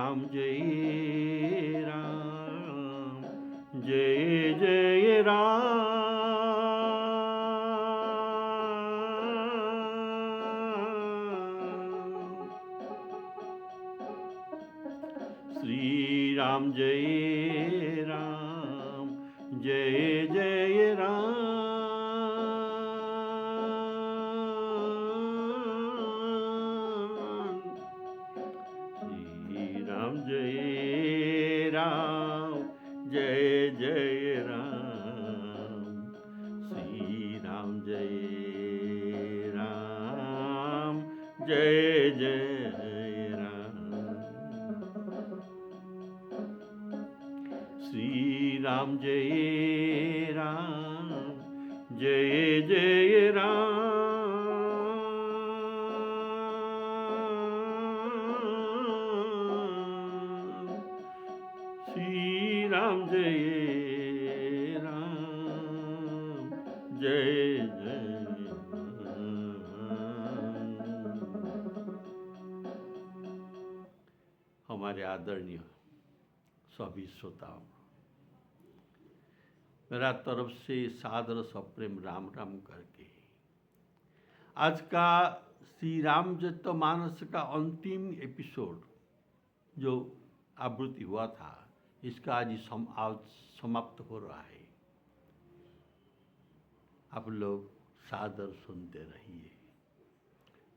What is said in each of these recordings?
राम जय जय राम। श्री राम जय राम जय जय राम। श्री राम जय राम जय जय राम। श्री राम जय राम जय जय राम। श्री राम जय राम जय जय राम। श्री राम जय राम जय जय राम। हमारे आदरणीय सभी श्रोताओं, मेरा तरफ से सादर सप्रेम राम राम करके आज का श्री रामचरितमानस का अंतिम एपिसोड जो आवृत्ति हुआ था, इसका आज समाप्त हो रहा है। आप लोग सादर सुनते रहिए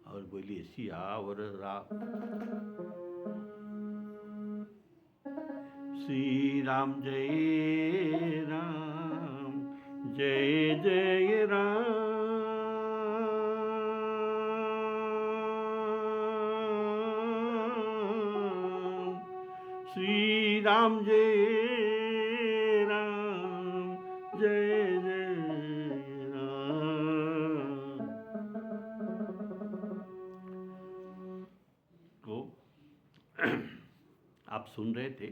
और बोलिए सियावर राम। श्री राम जय राम जय जय राम। श्री राम जय राम जय जय राम। तो आप सुन रहे थे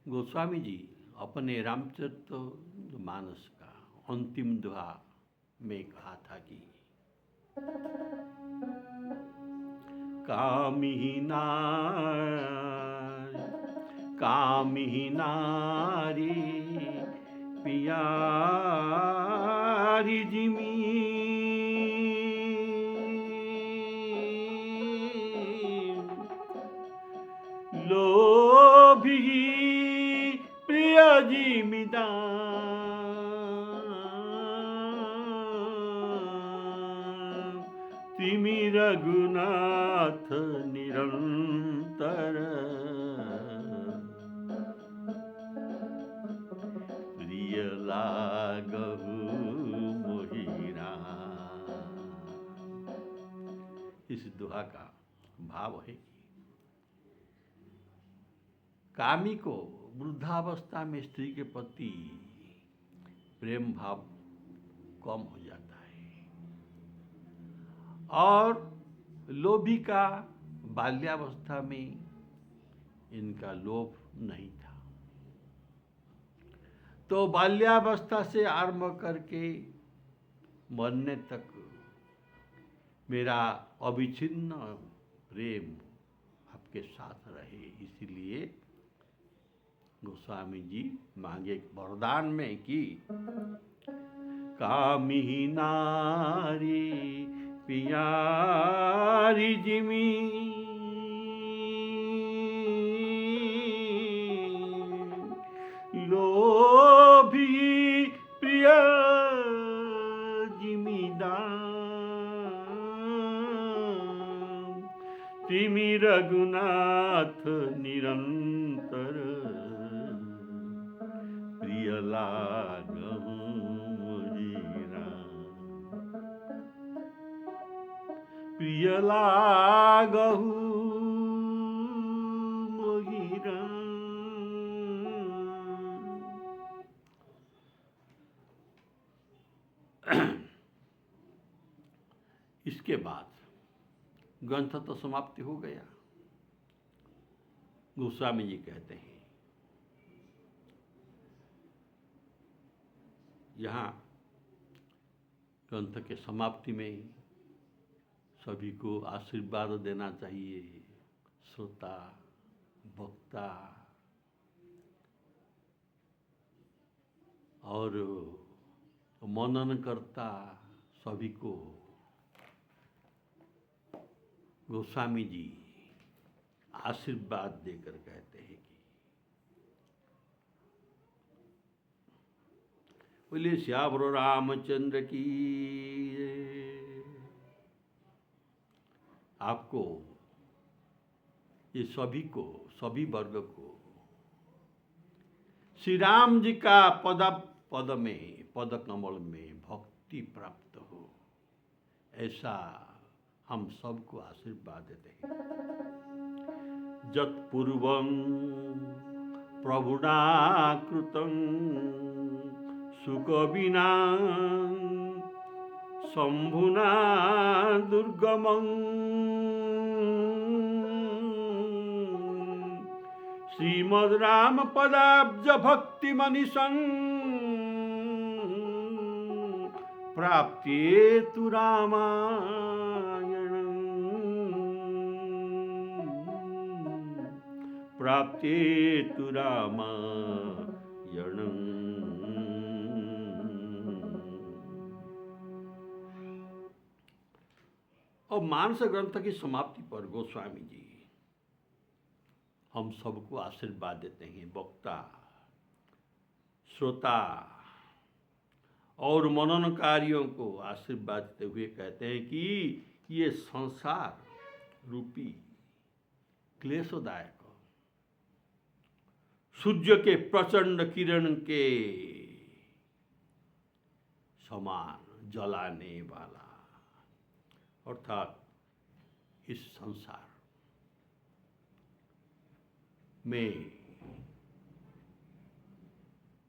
गोस्वामी जी अपने रामचरितमानस का अंतिम दोहा में कहा था कि कामिही नारी पियारी जिमी। लोभी प्रिय जिमिदार। तिमि रघुनाथ निरंतर। प्रिय लागहु मोहि राम। इस दोहा का भाव है कामी को वृद्धावस्था में स्त्री के प्रति प्रेम भाव कम हो जाता है और लोभी का बाल्यावस्था में इनका लोभ नहीं था। तो बाल्यावस्था से आरंभ करके मरने तक मेरा अविच्छिन्न प्रेम आपके साथ रहे, इसलिए गोस्वामी जी मांगे वरदान में कि कामिही नारी पियारी जिमी। लोभी प्रिय जिमीदार। तिमि रघुनाथ निरंतर। प्रिय लागहु मोहि राम। प्रिय लागहु मोहि राम। इसके बाद ग्रंथ तो समाप्ति हो गया। गोस्वामी जी कहते हैं यहाँ ग्रंथ के समाप्ति में सभी को आशीर्वाद देना चाहिए। श्रोता, वक्ता और मनन करता सभी को गोस्वामी जी आशीर्वाद देकर कहते हैं कि बोले श्यावर रामचंद्र की। आपको ये सभी को, सभी वर्ग को श्री राम जी का पद में, पद कमल में भक्ति प्राप्त हो, ऐसा हम सबको आशीर्वाद देते हैं। जत पूर्वं प्रभुना कृतं सुकविना शंभुना दुर्गमं श्रीमद् राम पदाब्ज भक्ति मनीषं प्राप्त्येतु रामायणं प्राप्त्येतु रामायणं। और मानस ग्रंथ की समाप्ति पर गोस्वामी जी हम सबको आशीर्वाद देते हैं। वक्ता, श्रोता और मननकारियों को आशीर्वाद देते हुए कहते हैं कि ये संसार रूपी क्लेशदायक सूर्य के प्रचंड किरण के समान जलाने वाला, अर्थात इस संसार में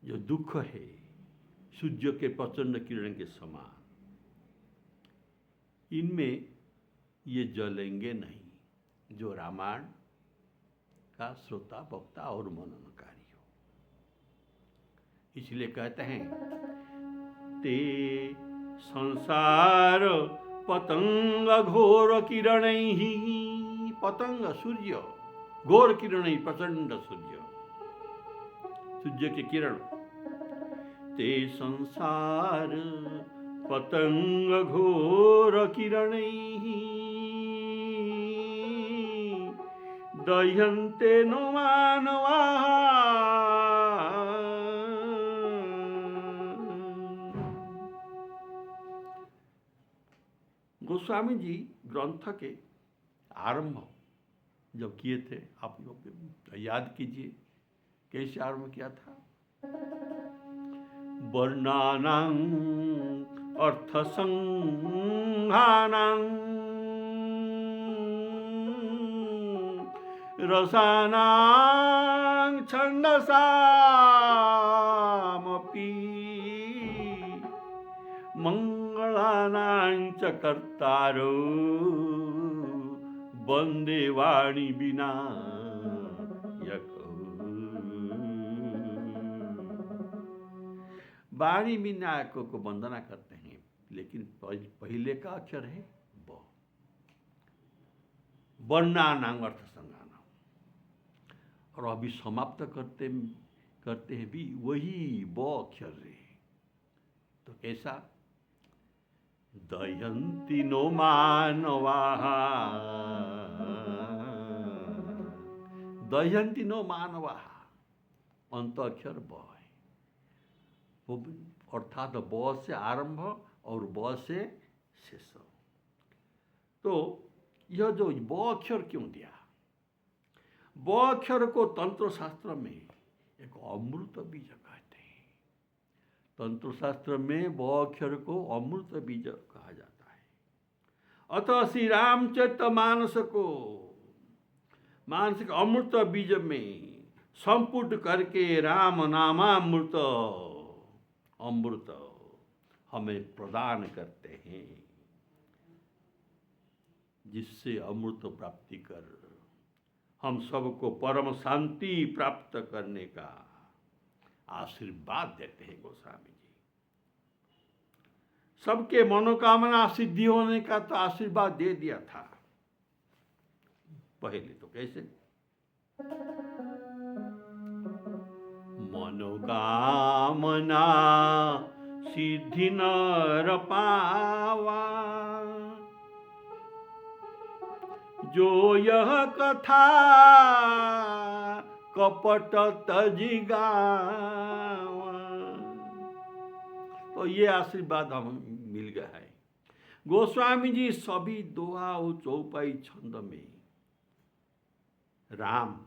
जो दुख है सूर्य के प्रचंड किरण के समान, इनमें ये जलेंगे नहीं जो रामायण का श्रोता, वक्ता और मननकारी हो। इसलिए कहते हैं ते संसार पतंग घोर किरणैहि, पतंग सूर्य, घोर किरणैहि प्रचंड सूर्य, सूर्य के किरण, ते संसार पतंग घोर किरणैहि दह्यन्ते नो मानवाः। गोस्वामी जी ग्रंथ के आरंभ जब किए थे, आप लोग याद कीजिए कैसे आरंभ किया था। वर्णानां अर्थ संघानां रसानां छन्दसामपि मंगलानां च कर्तारो वन्दे वाणी विनायक। वाणी विनायक को वंदना करते हैं, लेकिन पहले का अक्षर है ब। वर्णानां अर्थ संज्ञानां, और अभी समाप्त करते हैं भी वही ब अक्षर है। तो कैसा? दह्यन्ति नो मानवाः, दह्यन्ति नो मानवाः, अंत अक्षर ब है, अर्थात ब से आरंभ और ब से शेष। तो यह जो ब अक्षर क्यों दिया? ब अक्षर को तंत्र शास्त्र में एक अमृत बीज कहते हैं। तंत्र शास्त्र में ब अक्षर को अमृत बीज कहा जाता है। अतः श्री रामचरितमानस को मानसिक अमृत बीज में संपुट करके राम नामामृत अमृत हमें प्रदान करते हैं, जिससे अमृत प्राप्ति कर हम सबको परम शांति प्राप्त करने का आशीर्वाद देते हैं गोस्वामी जी। सबके मनोकामना सिद्धि होने का तो आशीर्वाद दे दिया था। पहले तो कैसे? मनोकामना सिद्धि नर पावा, जो यह कथा कपट तजी गावा। तो ये आशीर्वाद हम मिल गया है। गोस्वामी जी सभी दोहा और चौपाई छंद में राम,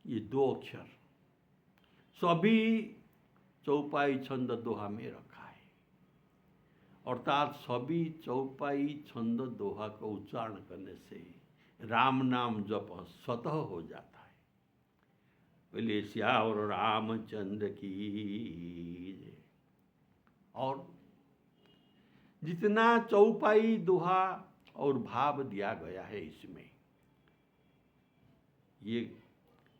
ये दो अक्षर सभी चौपाई छंद दोहा में रखा है। अर्थात सभी चौपाई छंद दोहा का उच्चारण करने से राम नाम जप स्वतः हो जाता है। बोले श्यावर रामचंद्र की जय। और जितना चौपाई दोहा और भाव दिया गया है इसमें, ये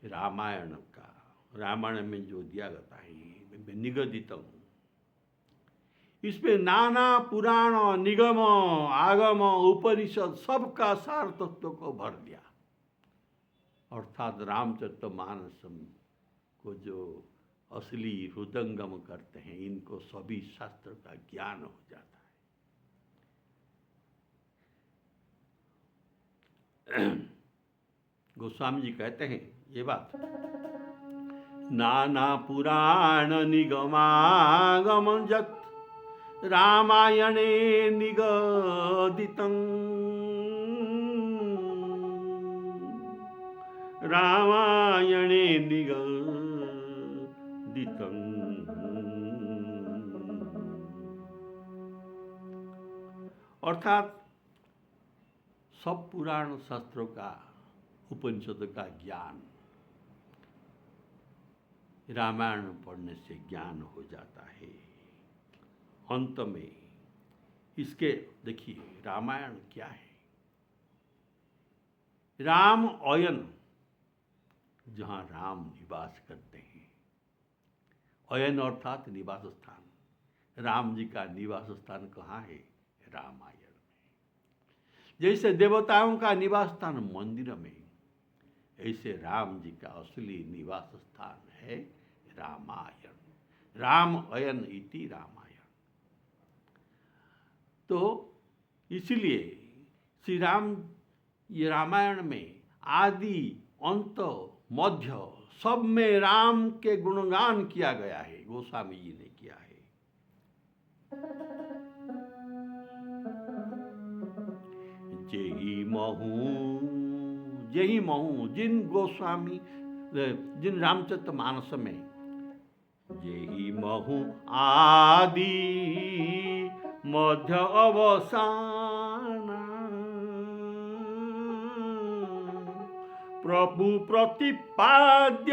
रामायण का, रामायण में जो दिया जाता है निगदितम, इसमें नाना पुराण निगम आगम उपनिषद सबका सार तत्व को भर दिया। अर्थात रामचरितमानस को जो असली हृदंगम करते हैं, इनको सभी शास्त्र का ज्ञान हो जाता है। गोस्वामी जी कहते हैं ये बात, नाना पुराण निगमागम जत रामायणे निगदितं, रामायणे निगदितं। अर्थात सब पुराण शास्त्रों का, उपनिषद का ज्ञान रामायण पढ़ने से ज्ञान हो जाता है। अंत में इसके देखिए रामायण क्या है। राम अयन, जहाँ राम निवास करते हैं, अयन अर्थात निवास स्थान। राम जी का निवास स्थान कहाँ है? रामायण में। जैसे देवताओं का निवास स्थान मंदिर में, ऐसे राम जी का असली निवास स्थान है रामायण। राम अयन इति रामायण। तो इसलिए श्री राम, ये रामायण में आदि अंत मध्य सब में राम के गुणगान किया गया है, गोस्वामी जी ने किया है। जेहि महू, जिन गोस्वामी, जिन रामचरितमानस में जेहि महू आदि मध्य अवसान, प्रभु प्रतिपाद्य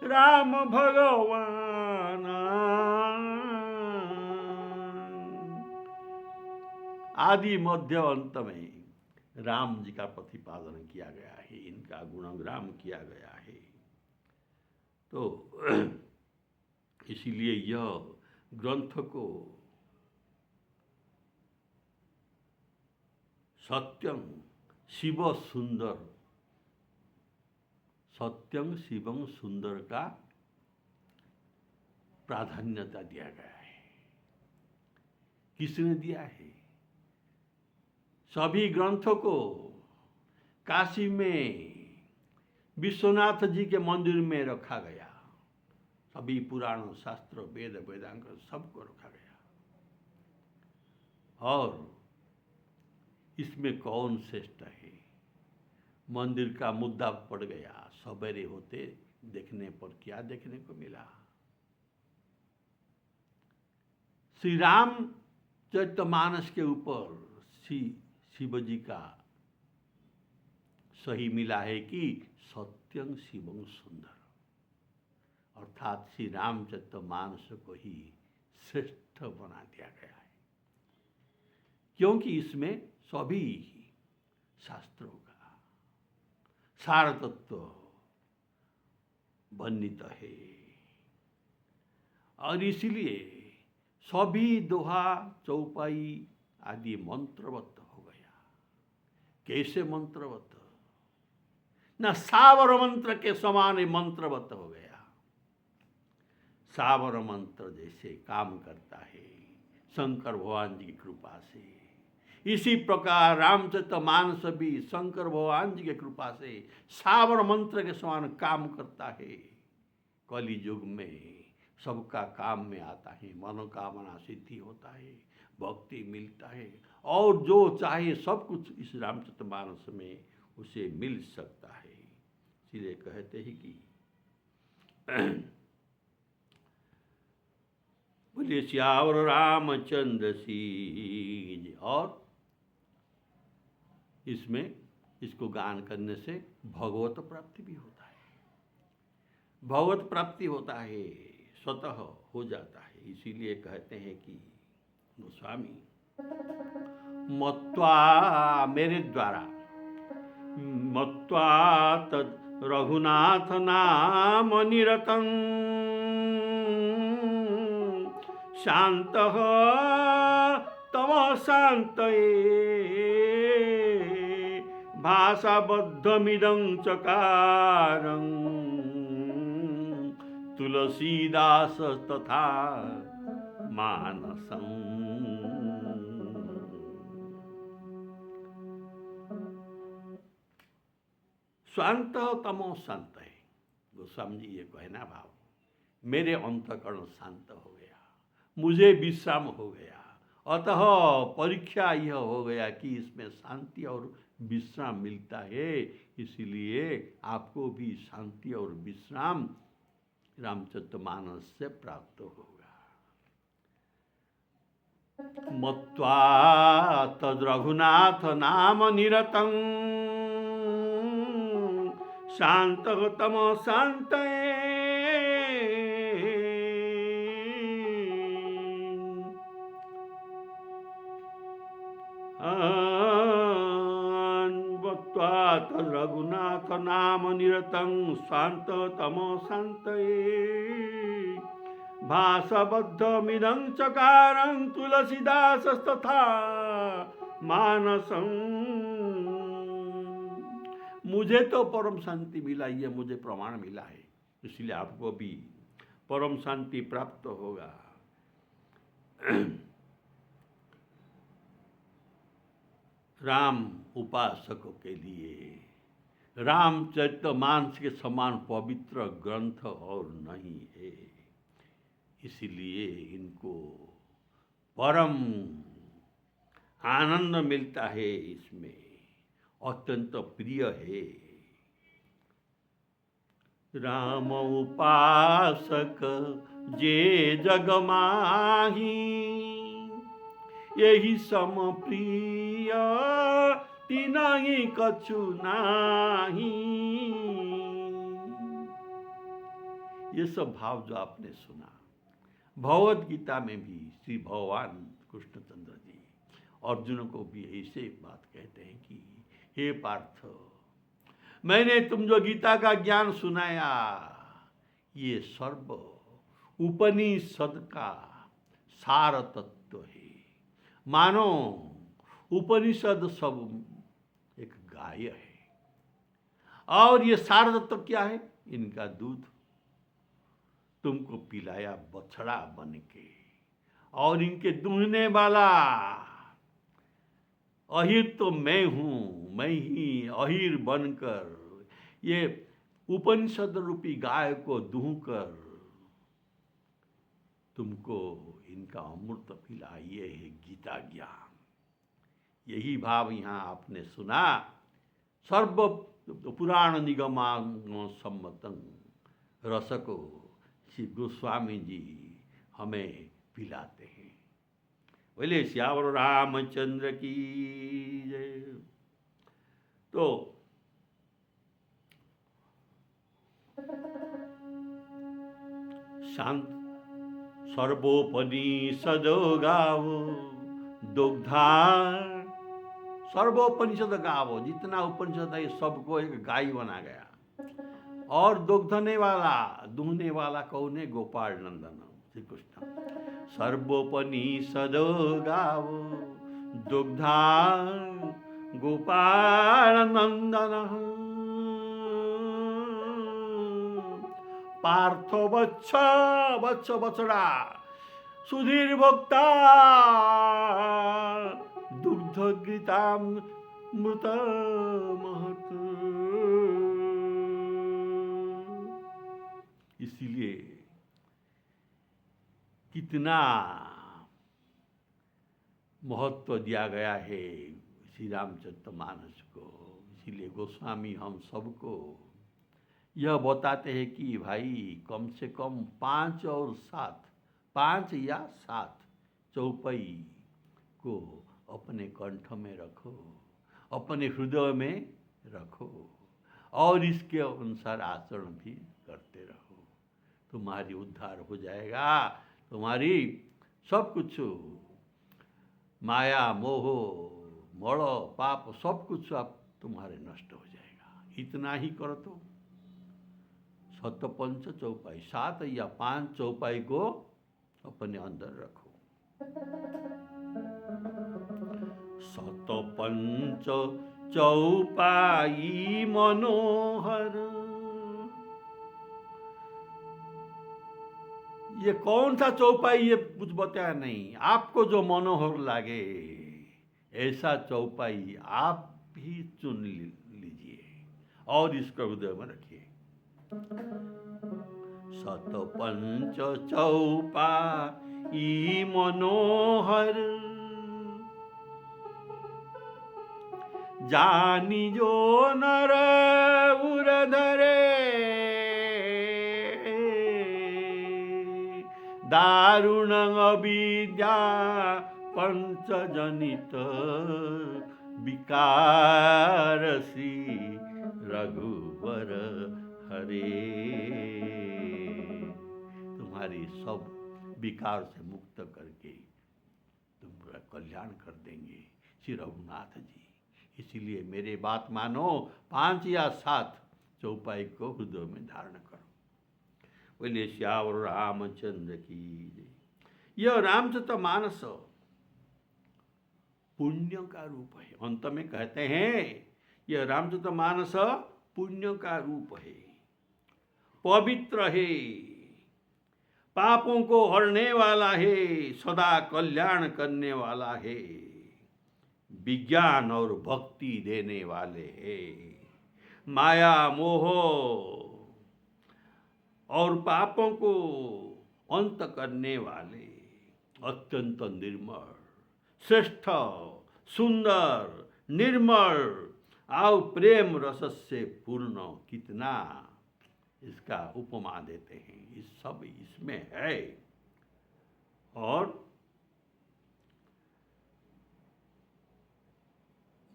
राम भगवान। आदि मध्य अंत में राम जी का प्रतिपादन किया गया है, इनका गुणगान किया गया है। तो इसीलिए यह ग्रंथ को सत्यं शिव सुंदर, सत्यं शिवं सुंदर का प्राधान्यता दिया गया है। किसने दिया है? सभी ग्रंथों को काशी में विश्वनाथ जी के मंदिर में रखा गया। सभी पुराण शास्त्र वेद वेदांग सबको रखा गया। और इसमें कौन श्रेष्ठ है? मंदिर का मुद्दा पड़ गया। सवेरे होते देखने पर क्या देखने को मिला? श्री रामचरितमानस के ऊपर शिव जी का सही मिला है कि सत्यं शिवं सुंदर, अर्थात श्री रामचरितमानस को ही श्रेष्ठ बना दिया गया है, क्योंकि इसमें सभी शास्त्रों का सार तत्व वर्णित है। और इसलिए सभी दोहा चौपाई आदि मंत्रवत हो गया। कैसे मंत्रवत? न सावर मंत्र के समान मंत्रवत हो गया। सावर मंत्र जैसे काम करता है शंकर भगवान जी की कृपा से, इसी प्रकार रामचरितमानस भी शंकर भगवान जी की कृपा से सावर मंत्र के समान काम करता है। कलि युग में सबका काम में आता है, मनोकामना सिद्धि होता है, भक्ति मिलता है, और जो चाहे सब कुछ इस रामचरितमानस में उसे मिल सकता है। इसलिए कहते हैं कि बोले श्यावर रामचंद्र सी। और इसमें इसको गान करने से भगवत प्राप्ति भी होता है, भगवत प्राप्ति होता है, स्वतः हो जाता है। इसीलिए कहते हैं कि गोस्वामी मत्वा मेरे द्वारा मत्वा तद रघुनाथ नाम निरतं शान्तः तमः शान्तये भाषाबद्धमिदं चकारं तुलसीदास तथा मानसं। शांत तमो शांत है। गोस्वामी जी ये कहना भाव, मेरे अंतकरण शांत हो गया, मुझे विश्राम हो गया, अतः परीक्षा यह हो गया कि इसमें शांति और विश्राम मिलता है। इसलिए आपको भी शांति और विश्राम रामचरितमानस से प्राप्त होगा। मत्वा तद रघुनाथ नाम निरतं शांततम शांतये वक्त्वा तद रघुनाथ नाम निरतं शांततम शांतये भाषाबद्धमिदं चकारं तुलसीदासस्तथा मानसं। मुझे तो परम शांति मिला, ये मुझे प्रमाण मिला है, इसलिए आपको भी परम शांति प्राप्त होगा। राम उपासकों के लिए रामचरितमानस के समान पवित्र ग्रंथ और नहीं है। इसलिए इनको परम आनंद मिलता है, इसमें अत्यंत प्रिय है। राम उपासक जे जग माही यही सम प्रिय तिनहि कछु नाही। ये सब भाव जो आपने सुना, भगवद गीता में भी श्री भगवान कृष्णचंद्र जी अर्जुन को भी ऐसे बात कहते हैं कि हे पार्थ, मैंने तुम जो गीता का ज्ञान सुनाया ये सर्व उपनिषद का सार तत्व है। मानो उपनिषद सब एक गाय है, और ये सार तत्व क्या है? इनका दूध तुमको पिलाया बछड़ा बन के, और इनके दूहने वाला अहिर तो मैं हूँ, मैं ही अहिर बनकर ये उपनिषद रूपी गाय को दूह कर तुमको इनका अमृत पिला, ये है गीता ज्ञान। यही भाव यहाँ आपने सुना। सर्व पुराण निगमान सम्मतं रस को श्री गोस्वामी जी हमें पिलाते हैं। बोले श्यावर रामचंद्र की जय। तो शांत सर्वोपनिषद गावो दुग्धा, सर्वोपनिषद गावो, जितना उपनिषद है सबको एक गाय बना गया। और दुग्धने वाला, दूहने वाला कौन है? गोपाल नंदन श्री कृष्ण। सर्वोपनिषदो गावो दुग्धा गोपाल नंदन पार्थ वत्स वत्स बछड़ा सुधीर भोक्ता दुग्ध गीतामृत महत। इसीलिए कितना महत्व दिया गया है श्री रामचरितमानस को। इसीलिए गोस्वामी हम सबको यह बताते हैं कि भाई कम से कम 5 और 7, 5 या 7 चौपाई को अपने कंठ में रखो, अपने हृदय में रखो और इसके अनुसार आचरण भी करते रहो। तुम्हारी उद्धार हो जाएगा, तुम्हारी सब कुछ माया मोह मड़ पाप सब कुछ आप तुम्हारे नष्ट हो जाएगा। इतना ही करो तो सतपंच चौपाई 7 या 5 चौपाई को अपने अंदर रखो। सतपंच चौपाई मनोहर, ये कौन सा चौपाई ये कुछ बताया नहीं। आपको जो मनोहर लागे ऐसा चौपाई आप भी चुन लीजिए और इसको हृदय में रखिए। सतपंच चौपाई मनोहर, जानी जो नर उर धरे दारुण अविद्या पंचजनित विकारसी रघुवर हरे। तुम्हारी सब विकार से मुक्त करके तुम्हारा कल्याण कर देंगे श्री रघुनाथ जी। इसीलिए मेरे बात मानो, 5 या 7 चौपाई को हृदय में धारण करो। बोलिए श्यावर रामचंद्र की जय। यह रामचरितमानस पुण्य का रूप है। अंत में कहते हैं यह रामचरितमानस पुण्य का रूप है, पवित्र है, पापों को हरने वाला है, सदा कल्याण करने वाला है, विज्ञान और भक्ति देने वाले हैं, माया मोह और पापों को अंत करने वाले, अत्यंत निर्मल, श्रेष्ठ, सुंदर, निर्मल और प्रेम रस से पूर्ण। कितना इसका उपमा देते हैं, इस सब इसमें है। और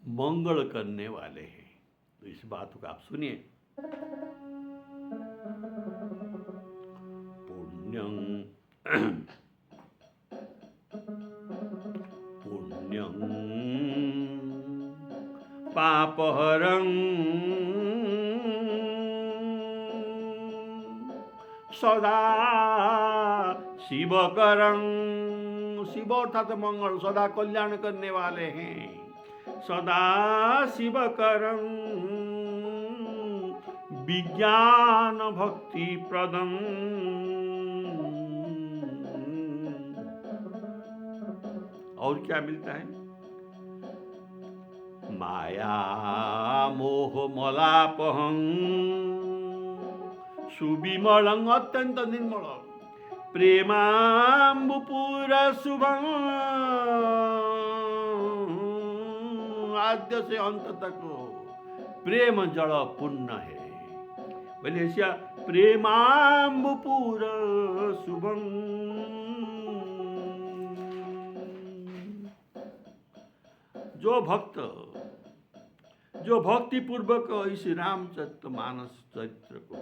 मंगल करने वाले हैं। तो इस बात को आप सुनिए। पुण्यं पुण्यं पापहरं सदा शिवकरं। शिव अर्थात मंगल, सदा कल्याण करने वाले हैं, सदा शिवकरं विज्ञान भक्ति प्रदं। और क्या मिलता है? माया मोह मलापहं सुविमलं, अत्यंत निर्मल, प्रेमाम्बुपूर शुभं, आद्य से अंत तक प्रेम जल पूर्ण है। बोले ऐसा प्रेमाम्बुपूर शुभं। जो भक्ति पूर्वक इस रामचरितमानस चरित्र को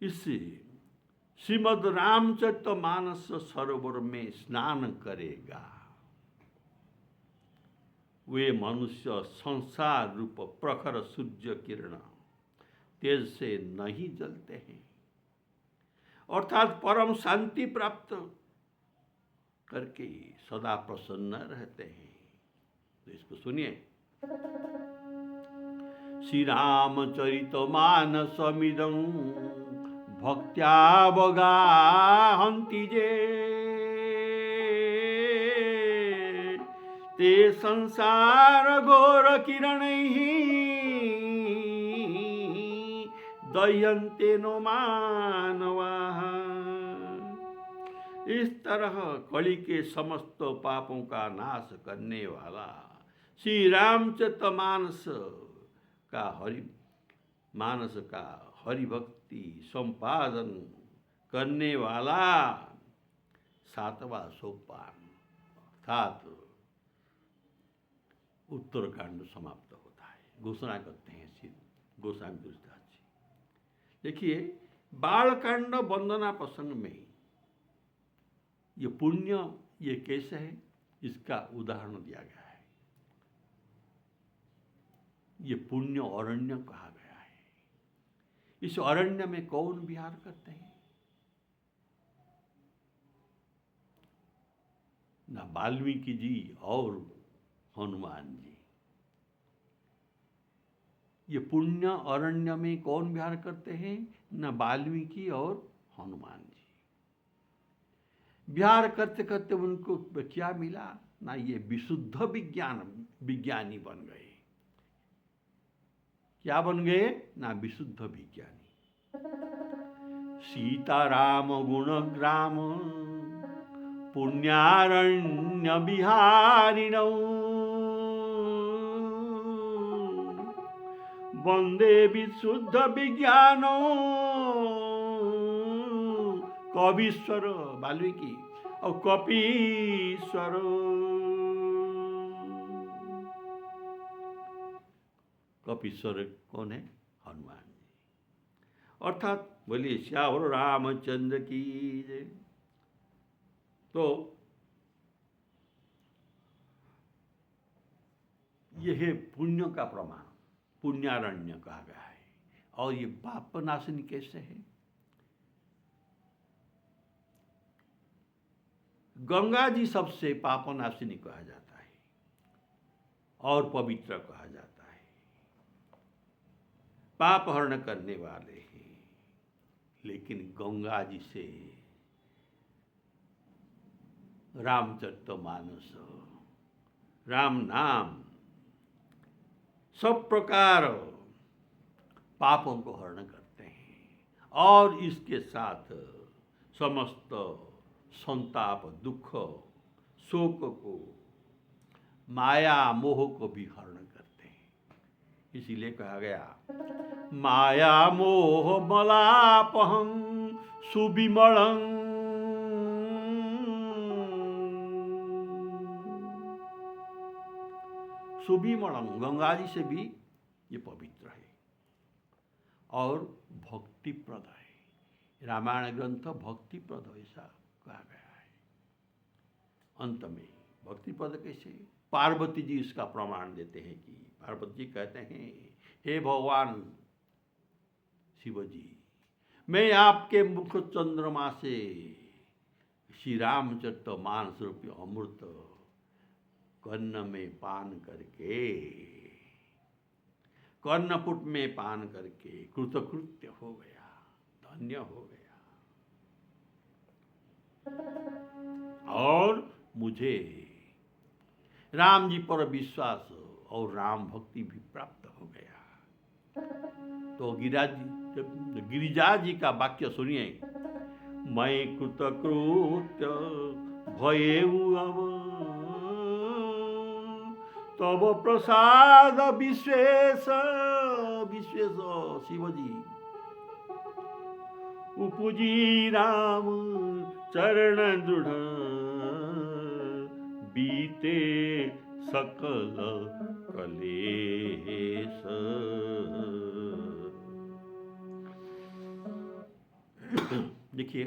इस श्रीमद् रामचरितमानस सरोवर में स्नान करेगा, वे मनुष्य संसार रूप प्रखर सूर्य किरण तेज से नहीं जलते हैं, अर्थात परम शांति प्राप्त करके सदा प्रसन्न रहते हैं। तो इसको सुनिए। श्री रामचरित मानसमिदं भक्त्यावगाहन्ति जे ते संसार घोर किरणैः दह्यन्ते नो मानवाः। इस तरह कली के समस्त पापों का नाश करने वाला श्री रामचरितमानस का हरि भक्ति संपादन करने वाला 7वां सोपान अर्थात उत्तरकांड समाप्त होता है। घोषणा करते हैं श्री गोस्वामी तुलसीदास जी। देखिए, बालकांड वंदना प्रसंग में ये पुण्य ये कैसे है, इसका उदाहरण दिया गया है। ये पुण्य अरण्य कहा गया है। इस अरण्य में कौन विहार करते हैं? ना वाल्मीकि जी और हनुमान जी। ये पुण्य अरण्य में कौन विहार करते हैं? ना वाल्मीकि और हनुमान जी। विहार करते करते उनको क्या मिला? ना ये विशुद्ध विज्ञानी बन गए। क्या बन गए? ना विशुद्ध विज्ञानी। सीताराम गुणग्राम पुण्यारण्य विहारिणौ वंदे विशुद्ध विज्ञानो कवीश्वर वाल्मीकि और कपीश्वर। कपीश्वर कौन है? हनुमान जी। अर्थात बोलिए श्यावर रामचंद्र की जय। तो यह पुण्य का प्रमाण पुण्यारण्य कहा गया है। और ये पाप नाशनी कैसे है? गंगा जी सबसे पापनाशिनी कहा जाता है और पवित्र कहा जाता है, पाप हरण करने वाले हैं। लेकिन गंगा जी से रामचरितमानस राम नाम सब प्रकार पापों को हरण करते हैं और इसके साथ समस्त संताप दुख शोक को माया मोह को भी हरण करते हैं। इसीलिए कहा गया माया मोह मलापहं सुविमलं सुविमलं। गंगा जी से भी ये पवित्र है और भक्तिप्रद है। रामायण ग्रंथ भक्तिप्रद ऐसा कहा गया है। अंत में भक्तिपद कैसे? पार्वती जी इसका प्रमाण देते हैं कि पार्वती जी कहते हैं हे भगवान शिव जी, मैं आपके मुख चंद्रमा से श्री रामचरितमानस रूपी अमृत कर्ण में पान करके कर्णपुट में पान करके कृतकृत्य हो गया, धन्य हो गया और मुझे राम जी पर विश्वास और राम भक्ति भी प्राप्त हो गया। तो गिरिजा जी का वाक्य सुनिए। मैं कृतकृत्य भयेउ अब तब प्रसाद विश्वेश शिवजी उपजी राम चरण दृढ़ बीते सकल कलेश। देखिए,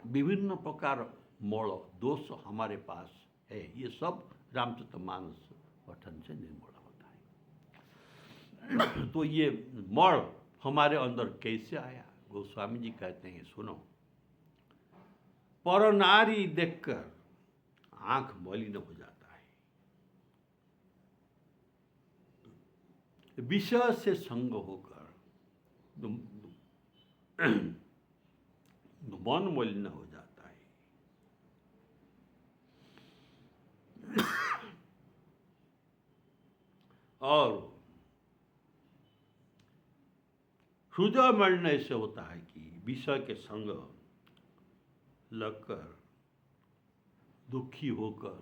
विभिन्न प्रकार मोड़ दोष हमारे पास है, ये सब रामचरितमानस पठन से निर्मूल होता है। तो ये मड़ हमारे अंदर कैसे आया? गोस्वामी जी कहते हैं, सुनो, पर नारी देखकर आंख मलिन हो जाता है, विषय से संग होकर मन मलिन हो जाता है। और हृदय मलिन ऐसे होता है कि विषय के संग लगकर दुखी होकर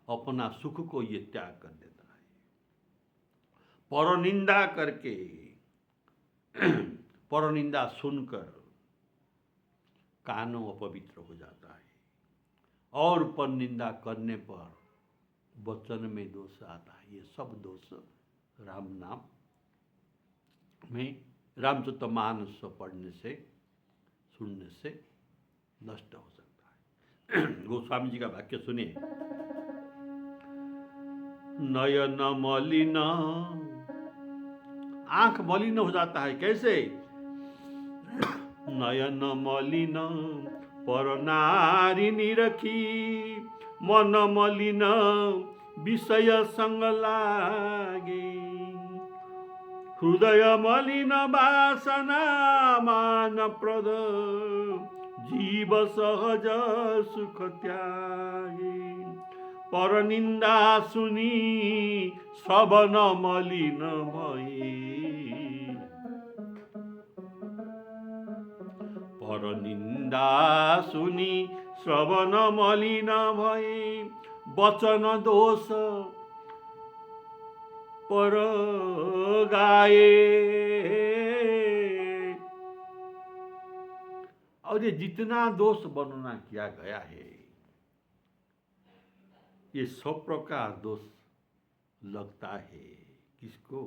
अपना सुख को ये त्याग कर देता है। परनिंदा करके, परनिंदा सुनकर कानों अपवित्र हो जाता है, और परनिंदा करने पर वचन में दोष आता है। ये सब दोष राम नाम में, रामचरितमानस पढ़ने से, सुनने से नष्ट हो सकता है। गोस्वामी जी का वाक्य सुनिए, नयन मलिन, आंख मलिन हो जाता है। कैसे? नयन मलिन पर नारी निरखी, मन मलिन विषय संग लागे, हृदय मलिन वासना मान प्रद, जीव सहज सुख त्यागे, पर निंदा सुनी श्रवण मलिन भए, पर निंदा सुनी श्रवण मलिन भए, वचन दोष पर गाए। और ये जितना दोष वर्णना किया गया है, ये सब प्रकार दोष लगता है किसको?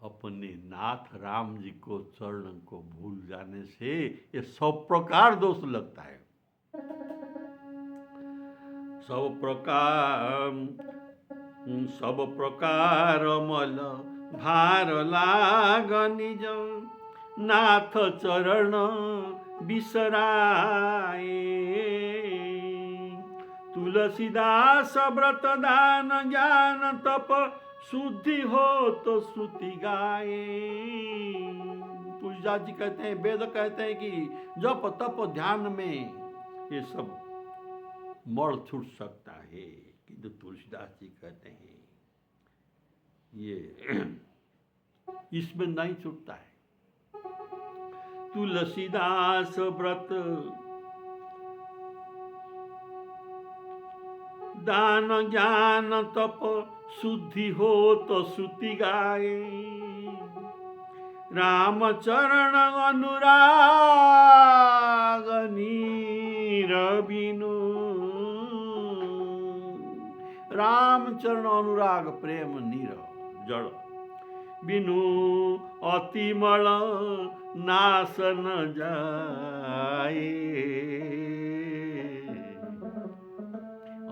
अपने नाथ राम जी को, चरण को भूल जाने से ये सब प्रकार दोष लगता है। सब प्रकार मल भार लाग निज, नाथ चरण बिसराए, तुलसीदास व्रत दान ज्ञान तप, शुद्धि हो तो श्रुति गाए। तुलसीदास जी कहते हैं, वेद कहते हैं कि जप तप ध्यान में ये सब मड़ छूट सकता है, किंतु तुलसीदास जी कहते हैं ये इसमें नहीं छूटता है। तुलसीदास व्रत दान ज्ञान तप, शुद्धि हो तो श्रुति गाए, राम चरण अनुराग नीर बिनु, राम चरण अनुराग प्रेम नीर जड़ बिनु, अति मल नाश न जाए,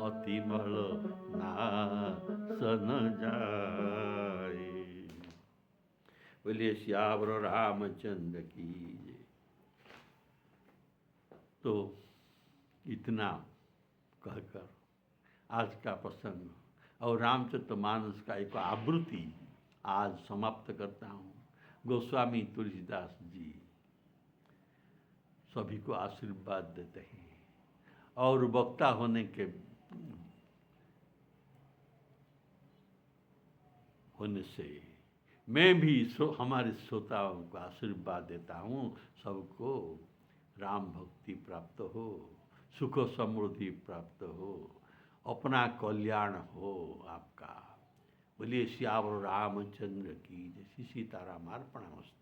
अति मल नाश न जाए। बोलिए सियावर रामचंद्र की जय। तो इतना कहकर आज का प्रसंग और रामचरितमानस का एक आवृत्ति आज समाप्त करता हूँ। गोस्वामी तुलसीदास जी सभी को आशीर्वाद देते हैं, और वक्ता होने से मैं भी हमारे श्रोताओं को आशीर्वाद देता हूँ, सबको राम भक्ति प्राप्त हो, सुख समृद्धि प्राप्त हो, अपना कल्याण हो आपका। बोलिए सियावर रामचंद्र की जय। सीताराम अर्पणमस्तु।